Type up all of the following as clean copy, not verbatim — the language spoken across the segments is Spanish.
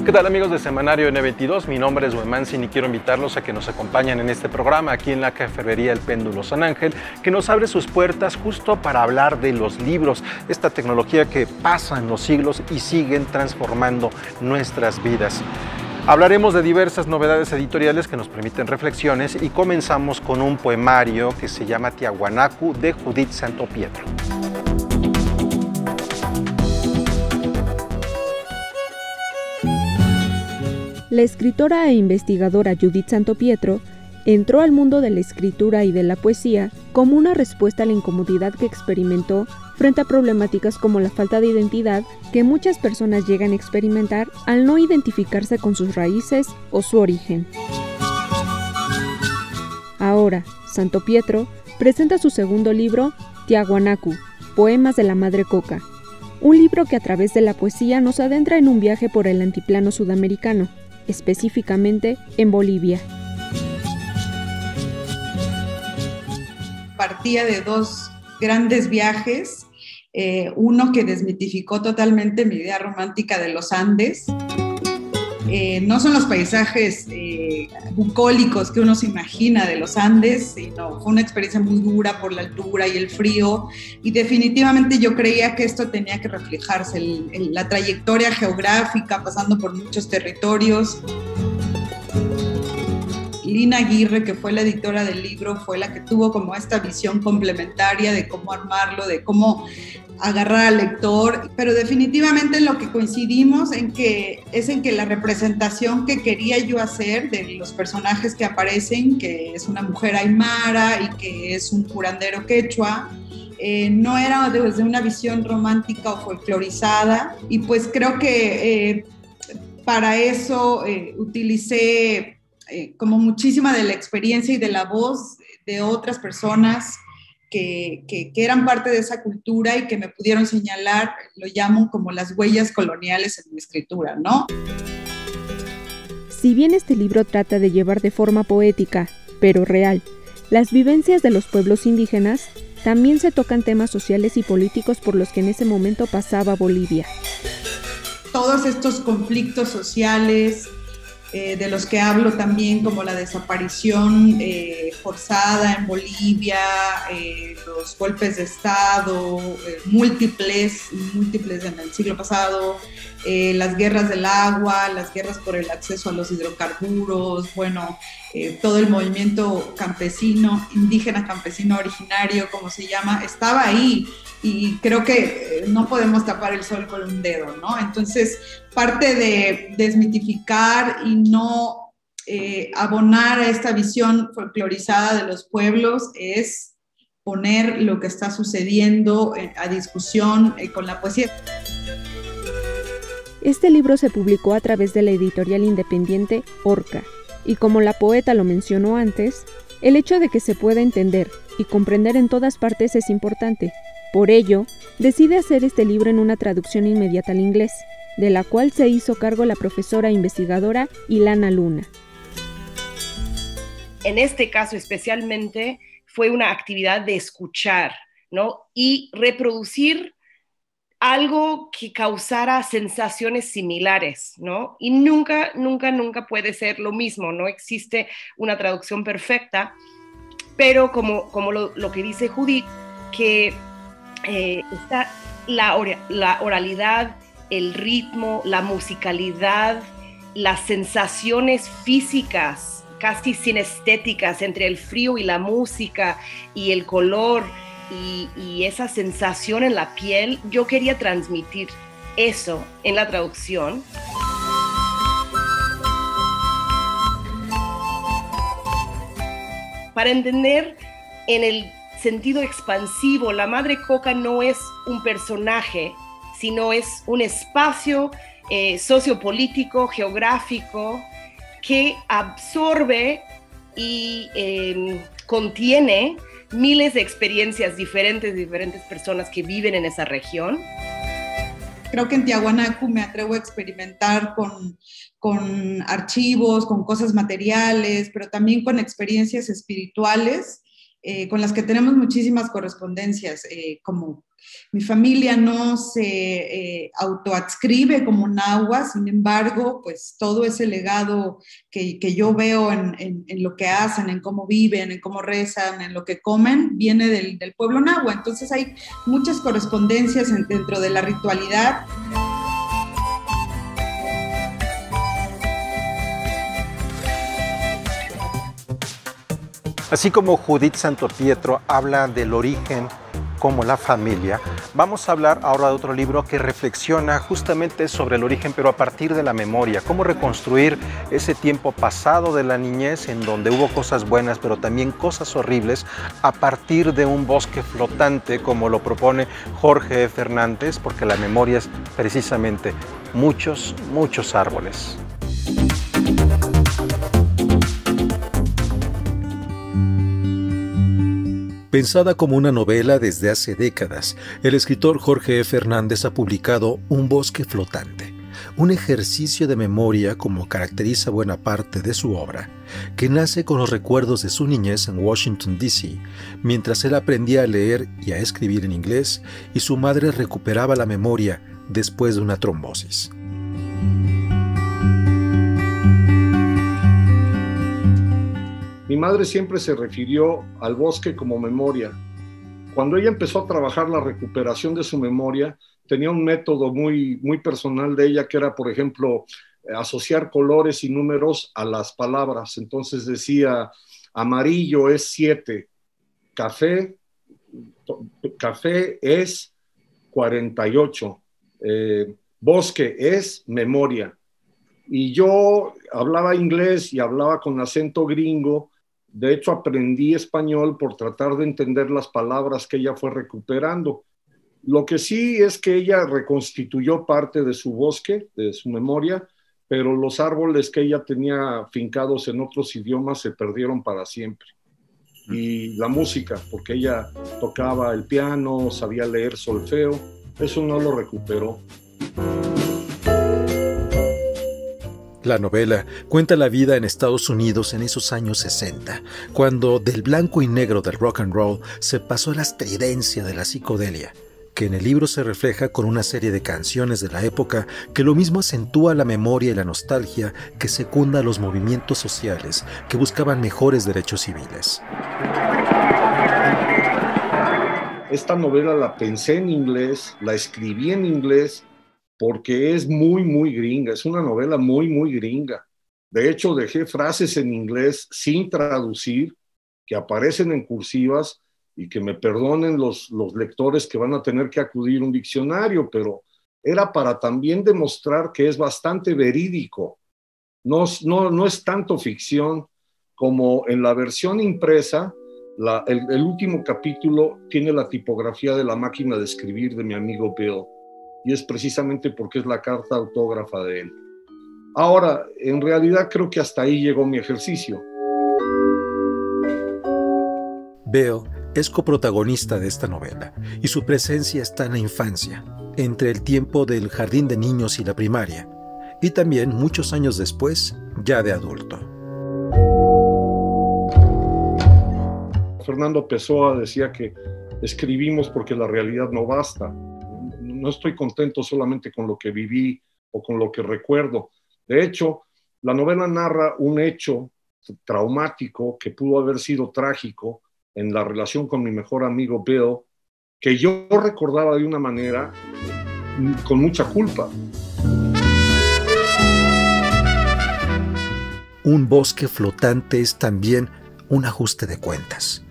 ¿Qué tal, amigos de Semanario N22? Mi nombre es Wemansin y quiero invitarlos a que nos acompañen en este programa aquí en la Cafetería El Péndulo San Ángel, que nos abre sus puertas justo para hablar de los libros, esta tecnología que pasa en los siglos y siguen transformando nuestras vidas. Hablaremos de diversas novedades editoriales que nos permiten reflexiones y comenzamos con un poemario que se llama Tiahuanacu de Judith Santopietro. La escritora e investigadora Judith Santopietro entró al mundo de la escritura y de la poesía como una respuesta a la incomodidad que experimentó frente a problemáticas como la falta de identidad que muchas personas llegan a experimentar al no identificarse con sus raíces o su origen. Ahora, Santopietro presenta su segundo libro, Tiahuanacu, Poemas de la Madre Coca, un libro que a través de la poesía nos adentra en un viaje por el altiplano sudamericano, específicamente en Bolivia. Partía de dos grandes viajes, uno que desmitificó totalmente mi idea romántica de los Andes. No son los paisajes bucólicos que uno se imagina de los Andes, sino fue una experiencia muy dura por la altura y el frío, y definitivamente yo creía que esto tenía que reflejarse, la trayectoria geográfica, pasando por muchos territorios. Lina Aguirre, que fue la editora del libro, fue la que tuvo como esta visión complementaria de cómo armarlo, de cómo agarrar al lector, pero definitivamente en lo que coincidimos en que la representación que quería yo hacer de los personajes que aparecen, que es una mujer aymara y que es un curandero quechua, no era desde una visión romántica o folclorizada, y pues creo que para eso utilicé como muchísima de la experiencia y de la voz de otras personas que eran parte de esa cultura y que me pudieron señalar, lo llamo como las huellas coloniales en mi escritura, ¿no? Si bien este libro trata de llevar de forma poética, pero real, las vivencias de los pueblos indígenas, también se tocan temas sociales y políticos por los que en ese momento pasaba Bolivia. Todos estos conflictos sociales, de los que hablo también, como la desaparición forzada en Bolivia, los golpes de Estado, múltiples en el siglo pasado, las guerras del agua, las guerras por el acceso a los hidrocarburos, bueno, todo el movimiento campesino, indígena campesino originario, como se llama, estaba ahí. Y creo que no podemos tapar el sol con un dedo, ¿no? Entonces, parte de desmitificar y no abonar a esta visión folclorizada de los pueblos es poner lo que está sucediendo a discusión con la poesía. Este libro se publicó a través de la editorial independiente Orca, y como la poeta lo mencionó antes, el hecho de que se pueda entender y comprender en todas partes es importante. Por ello, decide hacer este libro en una traducción inmediata al inglés, de la cual se hizo cargo la profesora e investigadora Ilana Luna. En este caso especialmente fue una actividad de escuchar, ¿no? Y reproducir algo que causara sensaciones similares, ¿no? Y nunca puede ser lo mismo, no existe una traducción perfecta, pero como lo que dice Judith, que está la oralidad, el ritmo, la musicalidad, las sensaciones físicas, casi sinestéticas entre el frío y la música y el color y esa sensación en la piel. Yo quería transmitir eso en la traducción. Para entender en el sentido expansivo, la Madre Coca no es un personaje, sino es un espacio sociopolítico, geográfico, que absorbe y contiene miles de experiencias diferentes personas que viven en esa región. Creo que en Tiahuanacu me atrevo a experimentar con archivos, con cosas materiales, pero también con experiencias espirituales, con las que tenemos muchísimas correspondencias, como Mi familia no se autoadscribe como nahua, sin embargo, pues todo ese legado que yo veo en lo que hacen, en cómo viven, en cómo rezan, en lo que comen, viene del pueblo nahua. Entonces hay muchas correspondencias dentro de la ritualidad. Así como Judith Santopietro habla del origen como la familia, vamos a hablar ahora de otro libro que reflexiona justamente sobre el origen, pero a partir de la memoria, cómo reconstruir ese tiempo pasado de la niñez en donde hubo cosas buenas, pero también cosas horribles, a partir de un bosque flotante, como lo propone Jorge Fernández, porque la memoria es precisamente muchos, muchos árboles. Pensada como una novela desde hace décadas, el escritor Jorge Fernández ha publicado Un bosque flotante, un ejercicio de memoria como caracteriza buena parte de su obra, que nace con los recuerdos de su niñez en Washington, D.C., mientras él aprendía a leer y a escribir en inglés y su madre recuperaba la memoria después de una trombosis. Mi madre siempre se refirió al bosque como memoria. Cuando ella empezó a trabajar la recuperación de su memoria, tenía un método muy personal de ella, que era, por ejemplo, asociar colores y números a las palabras. Entonces decía, amarillo es 7, café es 48, bosque es memoria. Y yo hablaba inglés y hablaba con acento gringo. De hecho, aprendí español por tratar de entender las palabras que ella fue recuperando. Lo que sí es que ella reconstituyó parte de su bosque, de su memoria, pero los árboles que ella tenía fincados en otros idiomas se perdieron para siempre. Y la música, porque ella tocaba el piano, sabía leer solfeo, eso no lo recuperó. La novela cuenta la vida en Estados Unidos en esos años 60, cuando del blanco y negro del rock and roll se pasó a la estridencia de la psicodelia, que en el libro se refleja con una serie de canciones de la época que lo mismo acentúa la memoria y la nostalgia que secunda los movimientos sociales que buscaban mejores derechos civiles. Esta novela la pensé en inglés, la escribí en inglés, porque es muy gringa, es una novela muy gringa. De hecho, dejé frases en inglés sin traducir, que aparecen en cursivas, y que me perdonen los lectores que van a tener que acudir a un diccionario, pero era para también demostrar que es bastante verídico. No es tanto ficción como en la versión impresa. El último capítulo tiene la tipografía de la máquina de escribir de mi amigo Bill, y es precisamente porque es la carta autógrafa de él. Ahora, en realidad creo que hasta ahí llegó mi ejercicio. Bill es coprotagonista de esta novela, y su presencia está en la infancia, entre el tiempo del jardín de niños y la primaria, y también muchos años después, ya de adulto. Fernando Pessoa decía que escribimos porque la realidad no basta. No estoy contento solamente con lo que viví o con lo que recuerdo. De hecho, la novela narra un hecho traumático que pudo haber sido trágico en la relación con mi mejor amigo Bill, que yo recordaba de una manera con mucha culpa. Un bosque flotante es también un ajuste de cuentas.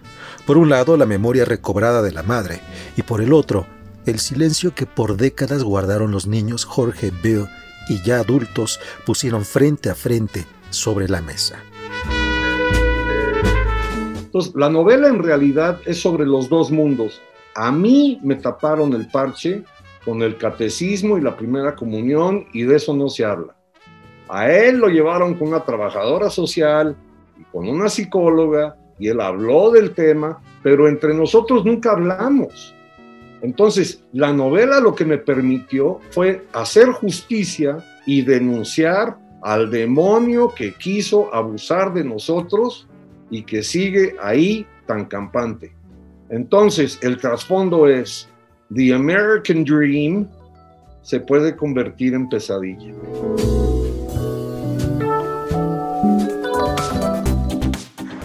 Por un lado, la memoria recobrada de la madre, y por el otro, el silencio que por décadas guardaron los niños Jorge, Bill y ya adultos pusieron frente a frente sobre la mesa. Entonces, la novela en realidad es sobre los dos mundos. A mí me taparon el parche con el catecismo y la primera comunión, y de eso no se habla. A él lo llevaron con una trabajadora social y con una psicóloga, y él habló del tema, pero entre nosotros nunca hablamos. Entonces, la novela lo que me permitió fue hacer justicia y denunciar al demonio que quiso abusar de nosotros y que sigue ahí tan campante. Entonces, el trasfondo es The American Dream se puede convertir en pesadilla.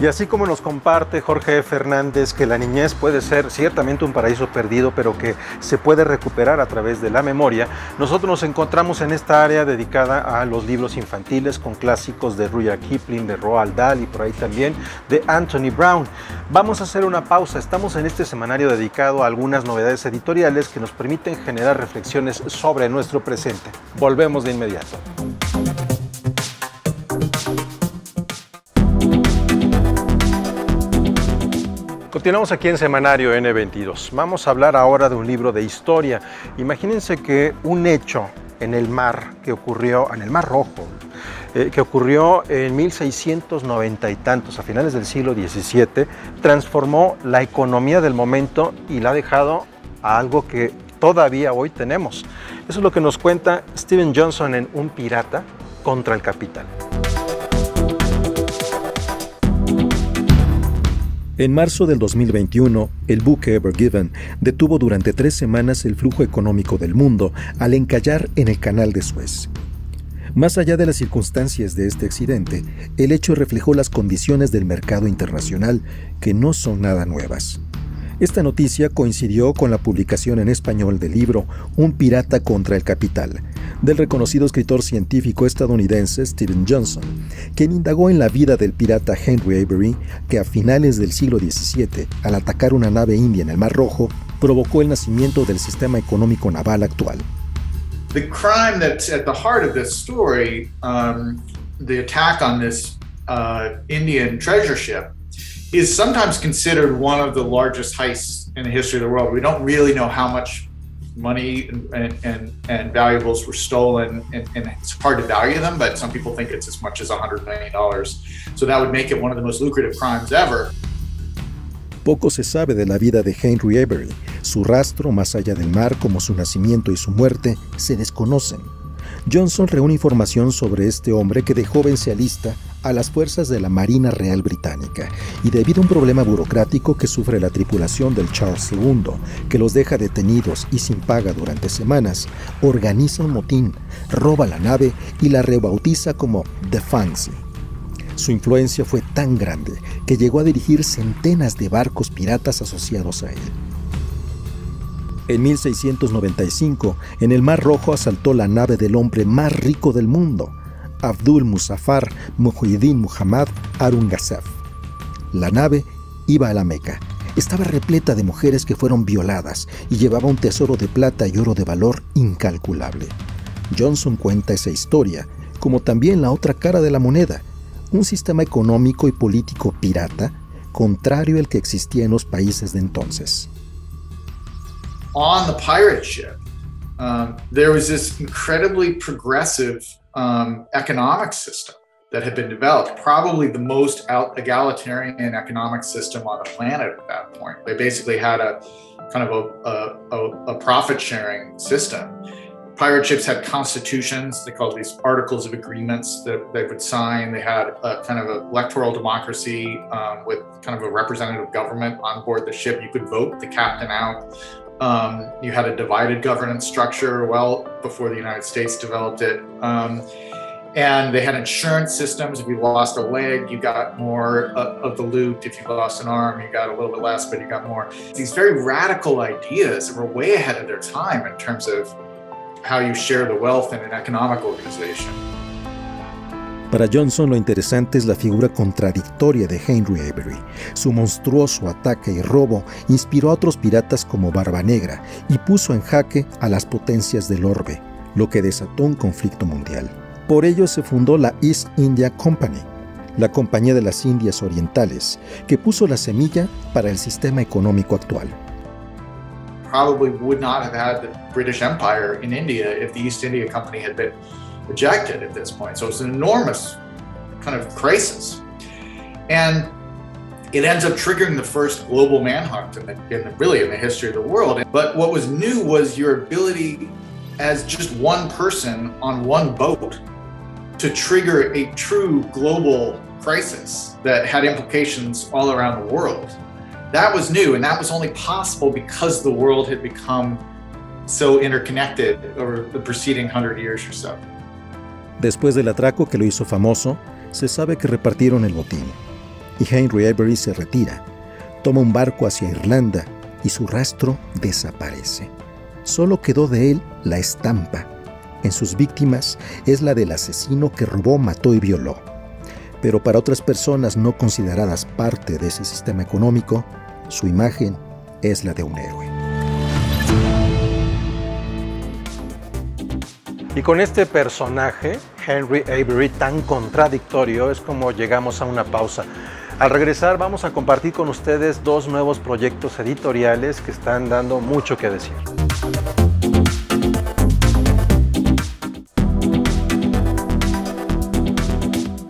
Y así como nos comparte Jorge Fernández que la niñez puede ser ciertamente un paraíso perdido, pero que se puede recuperar a través de la memoria, nosotros nos encontramos en esta área dedicada a los libros infantiles con clásicos de Rudyard Kipling, de Roald Dahl y por ahí también de Anthony Brown. Vamos a hacer una pausa. Estamos en este semanario dedicado a algunas novedades editoriales que nos permiten generar reflexiones sobre nuestro presente. Volvemos de inmediato. Continuamos aquí en Semanario N22. Vamos a hablar ahora de un libro de historia. Imagínense que un hecho en el mar que ocurrió, en el Mar Rojo, que ocurrió en 1690 y tantos, a finales del siglo XVII, transformó la economía del momento y la ha dejado a algo que todavía hoy tenemos. Eso es lo que nos cuenta Steven Johnson en Un pirata contra el capital. En marzo del 2021, el buque Ever Given detuvo durante 3 semanas el flujo económico del mundo al encallar en el Canal de Suez. Más allá de las circunstancias de este accidente, el hecho reflejó las condiciones del mercado internacional, que no son nada nuevas. Esta noticia coincidió con la publicación en español del libro Un pirata contra el capital, del reconocido escritor científico estadounidense Steven Johnson, quien indagó en la vida del pirata Henry Avery, que a finales del siglo XVII, al atacar una nave india en el Mar Rojo, provocó el nacimiento del sistema económico naval actual. The crime that's at the heart of this story, the attack on this Indian treasure ship, is sometimes considered one of the largest heists in the history of the world. We don't really know how much money and valuables were stolen, and it's hard to value them, but some people think it's as much as $100 million. So that would make it one of the most lucrative crimes ever. Poco se sabe de la vida de Henry Avery. Su rastro, más allá del mar, como su nacimiento y su muerte, se desconocen. Johnson reúne información sobre este hombre que de joven se alista a las fuerzas de la Marina Real Británica y debido a un problema burocrático que sufre la tripulación del Charles II, que los deja detenidos y sin paga durante semanas, organiza un motín, roba la nave y la rebautiza como The Fancy. Su influencia fue tan grande que llegó a dirigir centenas de barcos piratas asociados a él. En 1695, en el Mar Rojo asaltó la nave del hombre más rico del mundo, Abdul Muzaffar Muhyiddin Muhammad Aurangzeb. La nave iba a la Meca. Estaba repleta de mujeres que fueron violadas y llevaba un tesoro de plata y oro de valor incalculable. Johnson cuenta esa historia, como también la otra cara de la moneda, un sistema económico y político pirata, contrario al que existía en los países de entonces. On the pirate ship, there was this incredibly progressive economic system that had been developed, probably the most egalitarian economic system on the planet at that point. They basically had a kind of a profit-sharing system. Pirate ships had constitutions, they called these articles of agreements that they would sign. They had a kind of an electoral democracy with kind of a representative government on board the ship. You could vote the captain out. You had a divided governance structure well before the United States developed it. And they had insurance systems. If you lost a leg, you got more of the loot. If you lost an arm, you got a little bit less, but you got more. These very radical ideas that were way ahead of their time in terms of how you share the wealth in an economic organization. Para Johnson, lo interesante es la figura contradictoria de Henry Avery. Su monstruoso ataque y robo inspiró a otros piratas como Barba Negra y puso en jaque a las potencias del orbe, lo que desató un conflicto mundial. Por ello se fundó la East India Company, la Compañía de las Indias Orientales, que puso la semilla para el sistema económico actual. Probably would not have had the British Empire in India if the East India Company had been ejected at this point. So it's an enormous kind of crisis. And it ends up triggering the first global manhunt in the history of the world. But what was new was your ability as just one person on one boat to trigger a true global crisis that had implications all around the world. That was new, and that was only possible because the world had become so interconnected over the preceding 100 years or so. Después del atraco que lo hizo famoso, se sabe que repartieron el botín, y Henry Avery se retira, toma un barco hacia Irlanda y su rastro desaparece. Solo quedó de él la estampa. En sus víctimas es la del asesino que robó, mató y violó. Pero para otras personas no consideradas parte de ese sistema económico, su imagen es la de un héroe. Y con este personaje, Henry Avery, tan contradictorio, es como llegamos a una pausa. Al regresar vamos a compartir con ustedes 2 nuevos proyectos editoriales que están dando mucho que decir.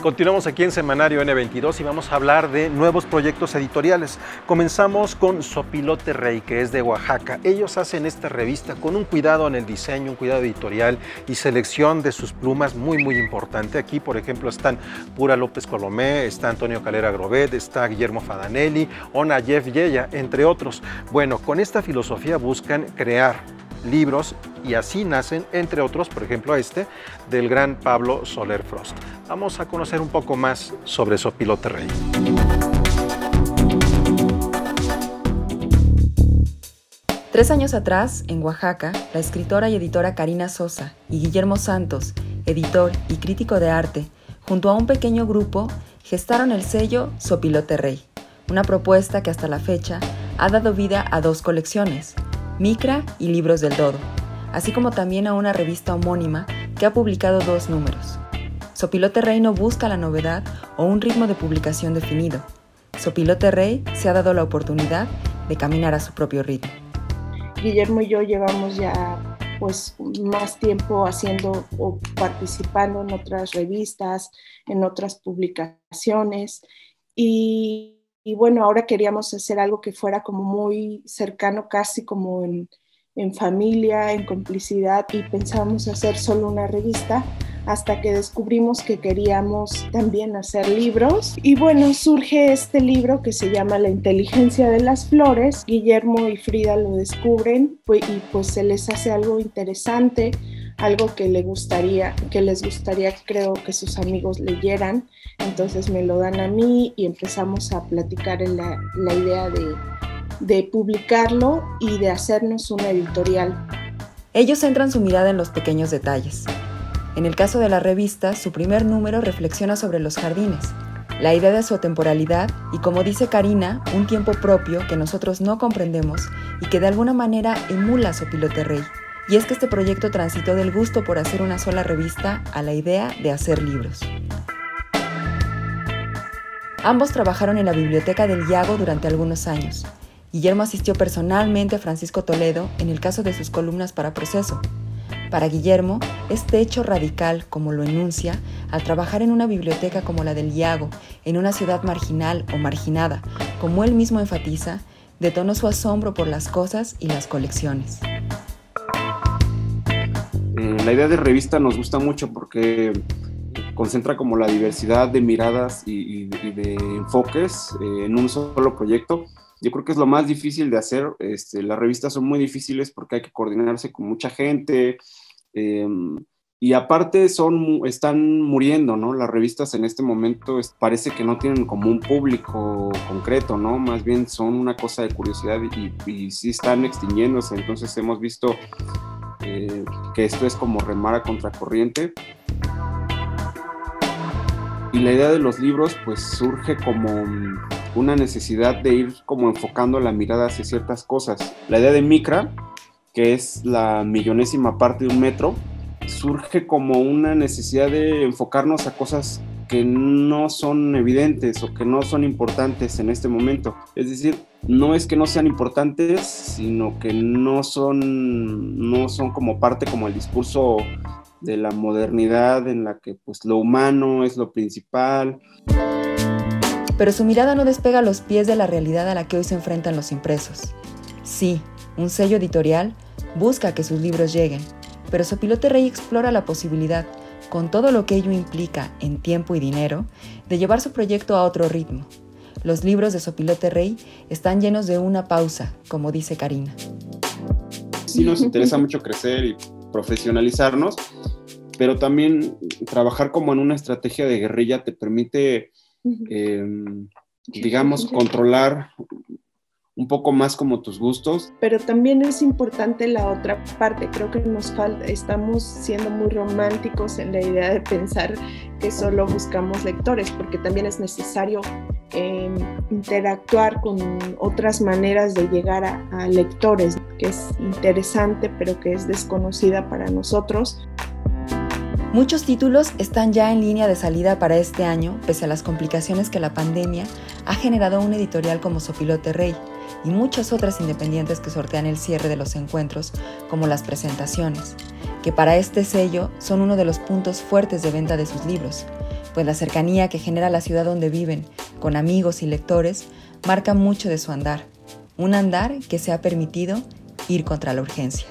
Continuamos aquí en Semanario N22 y vamos a hablar de nuevos proyectos editoriales. Comenzamos con Sopilote Rey, que es de Oaxaca. Ellos hacen esta revista con un cuidado en el diseño, un cuidado editorial y selección de sus plumas muy importante. Aquí, por ejemplo, están Pura López Colomé, está Antonio Calera Grobet, está Guillermo Fadanelli, Ona Jeff Yeya, entre otros. Bueno, con esta filosofía buscan crear libros y así nacen, entre otros, por ejemplo, este del gran Pablo Soler Frost. Vamos a conocer un poco más sobre Sopilote Rey. Tres años atrás, en Oaxaca, la escritora y editora Karina Sosa y Guillermo Santos, editor y crítico de arte, junto a un pequeño grupo, gestaron el sello Sopilote Rey, una propuesta que hasta la fecha ha dado vida a 2 colecciones, Micra y Libros del Dodo, así como también a una revista homónima que ha publicado 2 números. Sopilote Rey no busca la novedad o un ritmo de publicación definido. Sopilote Rey se ha dado la oportunidad de caminar a su propio ritmo. Guillermo y yo llevamos ya pues más tiempo haciendo o participando en otras revistas, en otras publicaciones y bueno, ahora queríamos hacer algo que fuera como muy cercano, casi como en familia, en complicidad, y pensábamos hacer solo una revista hasta que descubrimos que queríamos también hacer libros. Y bueno, surge este libro que se llama La inteligencia de las flores. Guillermo y Frida lo descubren y pues se les hace algo interesante, algo que les gustaría, creo, que sus amigos leyeran. Entonces me lo dan a mí y empezamos a platicar en la idea de publicarlo y de hacernos una editorial. Ellos centran su mirada en los pequeños detalles. En el caso de la revista, su primer número reflexiona sobre los jardines, la idea de su atemporalidad y, como dice Karina, un tiempo propio que nosotros no comprendemos y que de alguna manera emula Sopilote Rey. Y es que este proyecto transitó del gusto por hacer una sola revista a la idea de hacer libros. Ambos trabajaron en la biblioteca del Iago durante algunos años. Guillermo asistió personalmente a Francisco Toledo en el caso de sus columnas para Proceso. Para Guillermo, este hecho radical, como lo enuncia, al trabajar en una biblioteca como la del Iago, en una ciudad marginal o marginada, como él mismo enfatiza, detonó su asombro por las cosas y las colecciones. La idea de revista nos gusta mucho porque concentra como la diversidad de miradas y de enfoques en un solo proyecto. Yo creo que es lo más difícil de hacer. Las revistas son muy difíciles porque hay que coordinarse con mucha gente y aparte están muriendo, ¿no? Las revistas en este momento parece que no tienen como un público concreto, ¿no? Más bien son una cosa de curiosidad y sí están extinguiéndose. Entonces hemos visto que esto es como remar a contracorriente. Y la idea de los libros pues surge como una necesidad de ir como enfocando la mirada hacia ciertas cosas. La idea de Micra, que es la millonésima parte de un metro, surge como una necesidad de enfocarnos a cosas que no son evidentes o que no son importantes en este momento. Es decir, no es que no sean importantes, sino que no son como parte como el discurso de la modernidad en la que pues lo humano es lo principal. Pero su mirada no despega los pies de la realidad a la que hoy se enfrentan los impresos. Sí, un sello editorial busca que sus libros lleguen, pero Sopilote Rey explora la posibilidad, con todo lo que ello implica en tiempo y dinero, de llevar su proyecto a otro ritmo. Los libros de Sopilote Rey están llenos de una pausa, como dice Karina. Sí nos interesa mucho crecer y profesionalizarnos, pero también trabajar como en una estrategia de guerrilla te permite, digamos, controlar un poco más como tus gustos. Pero también es importante la otra parte. Creo que estamos siendo muy románticos en la idea de pensar que solo buscamos lectores, porque también es necesario interactuar con otras maneras de llegar a lectores, que es interesante, pero que es desconocida para nosotros. Muchos títulos están ya en línea de salida para este año, pese a las complicaciones que la pandemia ha generado un editorial como Sopilote Rey y muchas otras independientes que sortean el cierre de los encuentros, como las presentaciones, que para este sello son uno de los puntos fuertes de venta de sus libros, pues la cercanía que genera la ciudad donde viven, con amigos y lectores, marca mucho de su andar, un andar que se ha permitido ir contra la urgencia.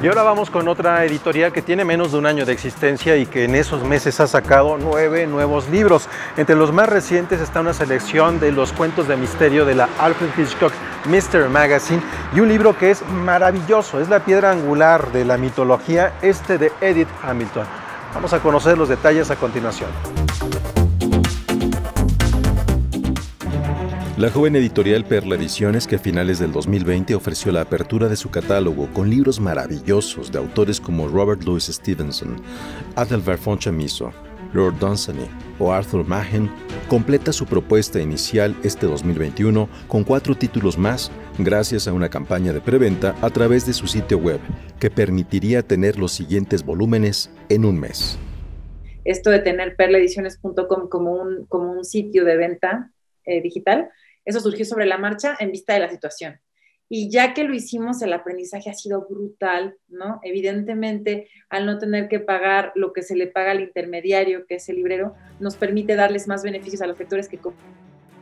Y ahora vamos con otra editorial que tiene menos de un año de existencia y que en esos meses ha sacado 9 nuevos libros. Entre los más recientes está una selección de los cuentos de misterio de la Alfred Hitchcock Mystery Magazine y un libro que es maravilloso, es la piedra angular de la mitología, de Edith Hamilton. Vamos a conocer los detalles a continuación. La joven editorial Perla Ediciones, que a finales del 2020 ofreció la apertura de su catálogo con libros maravillosos de autores como Robert Louis Stevenson, Adelbert von Chamisso, Lord Dunsany o Arthur Machen, completa su propuesta inicial este 2021 con 4 títulos más, gracias a una campaña de preventa a través de su sitio web, que permitiría tener los siguientes volúmenes en un mes. Esto de tener perlaediciones.com como un sitio de venta digital, eso surgió sobre la marcha en vista de la situación. Y ya que lo hicimos, el aprendizaje ha sido brutal, ¿no? Evidentemente, al no tener que pagar lo que se le paga al intermediario, que es el librero, nos permite darles más beneficios a los lectores que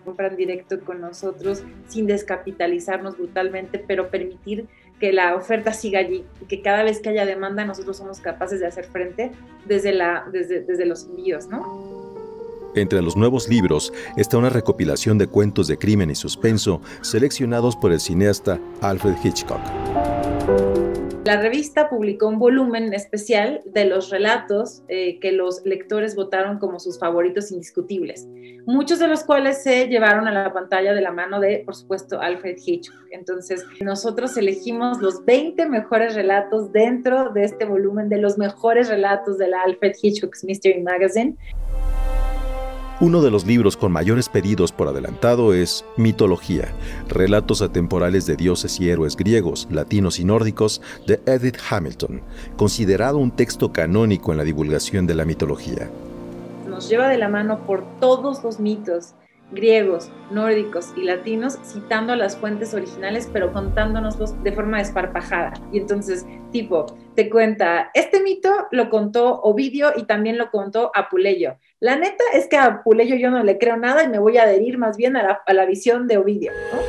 compran directo con nosotros, sin descapitalizarnos brutalmente, pero permitir que la oferta siga allí y que cada vez que haya demanda nosotros somos capaces de hacer frente desde los envíos, ¿no? Entre los nuevos libros está una recopilación de cuentos de crimen y suspenso seleccionados por el cineasta Alfred Hitchcock. La revista publicó un volumen especial de los relatos que los lectores votaron como sus favoritos indiscutibles, muchos de los cuales se llevaron a la pantalla de la mano de, por supuesto, Alfred Hitchcock. Entonces, nosotros elegimos los 20 mejores relatos dentro de este volumen de los mejores relatos de la Alfred Hitchcock's Mystery Magazine. Uno de los libros con mayores pedidos por adelantado es Mitología, relatos atemporales de dioses y héroes griegos, latinos y nórdicos, de Edith Hamilton, considerado un texto canónico en la divulgación de la mitología. Nos lleva de la mano por todos los mitos griegos, nórdicos y latinos, citando las fuentes originales, pero contándonoslos de forma desparpajada. Y entonces, te cuenta, este mito lo contó Ovidio y también lo contó Apuleyo. La neta es que a Apuleyo yo no le creo nada y me voy a adherir más bien a la visión de Ovidio, ¿no?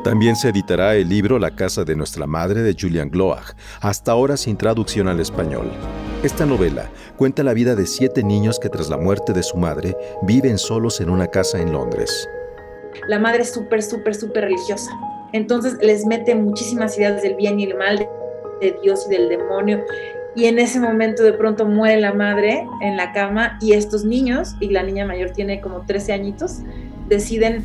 También se editará el libro La casa de nuestra madre de Julian Gloag, hasta ahora sin traducción al español. Esta novela cuenta la vida de 7 niños que tras la muerte de su madre viven solos en una casa en Londres. La madre es súper religiosa, entonces les mete muchísimas ideas del bien y el mal, de Dios y del demonio, y en ese momento de pronto muere la madre en la cama y estos niños, y la niña mayor tiene como 13 añitos, deciden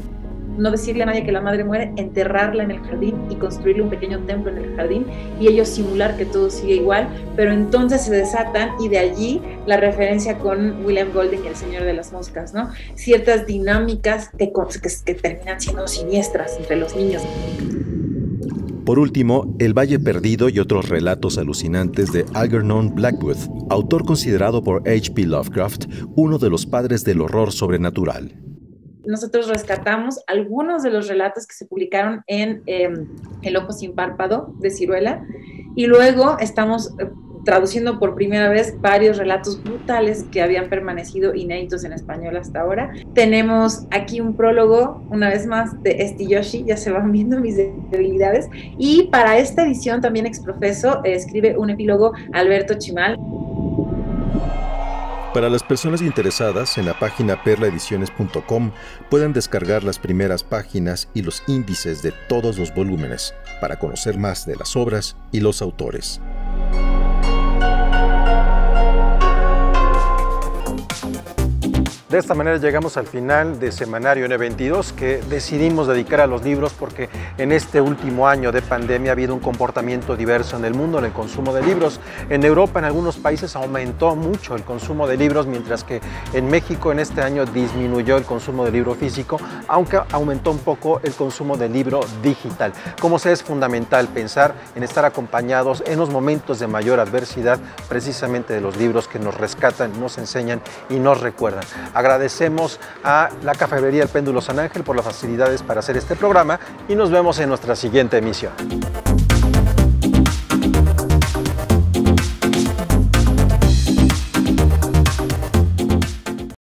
no decirle a nadie que la madre muere, enterrarla en el jardín y construirle un pequeño templo en el jardín y ellos simular que todo sigue igual, pero entonces se desatan y de allí la referencia con William Golding, el señor de las moscas, ¿no? Ciertas dinámicas que terminan siendo siniestras entre los niños. Por último, El Valle Perdido y otros relatos alucinantes de Algernon Blackwood, autor considerado por H.P. Lovecraft uno de los padres del horror sobrenatural. Nosotros rescatamos algunos de los relatos que se publicaron en El Ojo Sin Párpado de Ciruela y luego estamos traduciendo por primera vez varios relatos brutales que habían permanecido inéditos en español hasta ahora. Tenemos aquí un prólogo, una vez más, de Esti Yoshi, ya se van viendo mis debilidades, y para esta edición también exprofeso escribe un epílogo Alberto Chimal. Para las personas interesadas, en la página perlaediciones.com pueden descargar las primeras páginas y los índices de todos los volúmenes para conocer más de las obras y los autores. De esta manera llegamos al final de Semanario N22, que decidimos dedicar a los libros porque en este último año de pandemia ha habido un comportamiento diverso en el mundo en el consumo de libros. En Europa, en algunos países, aumentó mucho el consumo de libros, mientras que en México en este año disminuyó el consumo de libro físico, aunque aumentó un poco el consumo de libro digital. Como sea, es fundamental pensar en estar acompañados en los momentos de mayor adversidad, precisamente de los libros que nos rescatan, nos enseñan y nos recuerdan. Agradecemos a la Cafetería El Péndulo San Ángel por las facilidades para hacer este programa y nos vemos en nuestra siguiente emisión.